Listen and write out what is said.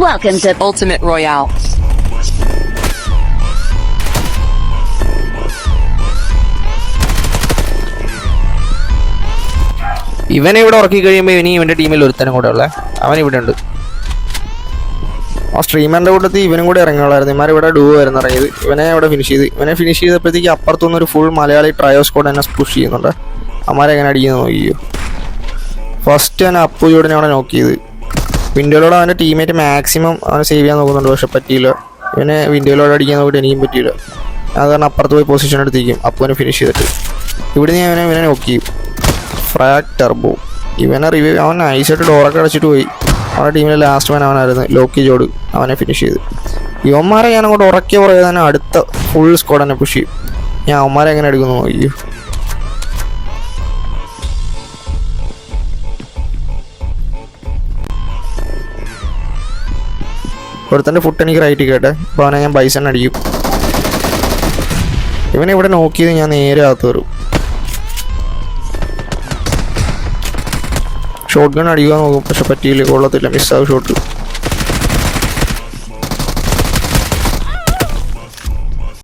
Welcome to Ultimate Royale. ഇവനെ ഇവിടെ ഉറക്കി കഴിയുമ്പോൾ ഇനി ഇവൻ്റെ ടീമിൽ ഒരുത്തനും കൂടെ ഉള്ളത് അവൻ ഇവിടെ ഉണ്ട്. ആ സ്ട്രീമറിൻ്റെ കൂട്ടത്തിൽ ഇവനും കൂടെ ഇറങ്ങിയുള്ളായിരുന്നു. ഇമാർ ഇവിടെ ഡൂ ആയിരുന്നു ഇറങ്ങിയത്. ഇവനെ ഇവിടെ ഫിനിഷ് ചെയ്ത്. ഇവനെ ഫിനിഷ് ചെയ്തപ്പോഴത്തേക്ക് അപ്പുറത്തുനിന്ന് ഒരു ഫുൾ മലയാളി ട്രയോ സ്ക്വാഡ് എന്നെ പുഷ് ചെയ്യുന്നുണ്ട്. അമ്മാരെ എങ്ങനെ അടിക്കുന്നത് നോക്കിയോ. ഫസ്റ്റ് ഞാൻ അപ്പു ജോഡിനെ അവിടെ നോക്കിയത്. വിൻഡോയിലൂടെ അവൻ്റെ ടീമേറ്റ് മാക്സിമം അവനെ സേവ് ചെയ്യാൻ നോക്കുന്നുണ്ട്. പക്ഷെ പറ്റിയില്ല. ഇവനെ വിൻഡോയിലൂടെ അടിക്കാൻ നോക്കിയിട്ട് എനിക്കും പറ്റിയില്ല. അത് കാരണം അപ്പുറത്ത് പോയി പൊസിഷൻ എടുത്തിരിക്കും അപ്പുവിനെ ഫിനിഷ് ചെയ്തിട്ട്. ഇവിടെ ഞാൻ ഇവനെ നോക്കി. ഫ്രാക് ടർബോ ഇവനെ റിവ്യൂ അവൻ നൈസായിട്ട് ഡോറൊക്കെ അടച്ചിട്ട് പോയി. അവൻ്റെ ടീമിലെ ലാസ്റ്റ് മാൻ അവനായിരുന്നു ലോക്കി ജോഡ്. അവനെ ഫിനിഷ് ചെയ്ത്. ഇവന്മാരെ ഞാൻ അങ്ങോട്ട് ഉറക്കിയ പുറകെ തന്നെ അടുത്ത ഫുൾ സ്ക്വാഡ് തന്നെ പുഷ് ചെയ്യും. ഞാൻ അവന്മാരെ എങ്ങനെ എടുക്കുന്നു നോക്കിയോ. ഒരുത്തൻ്റെ ഫുട്ട് എനിക്ക് റൈറ്റ് കേട്ടെ. അപ്പോൾ അവനെ ഞാൻ ബൈസൺ അടിക്കും. ഇവനെ ഇവിടെ നോക്കിയത് ഞാൻ നേരെ അകത്ത് കയറും. ഷോട്ട് ഗൺ അടിക്കാൻ നോക്കും. പക്ഷെ പറ്റിയില്ല. കൊള്ളത്തില്ല. മിസ്സാവും ഷോട്ട്.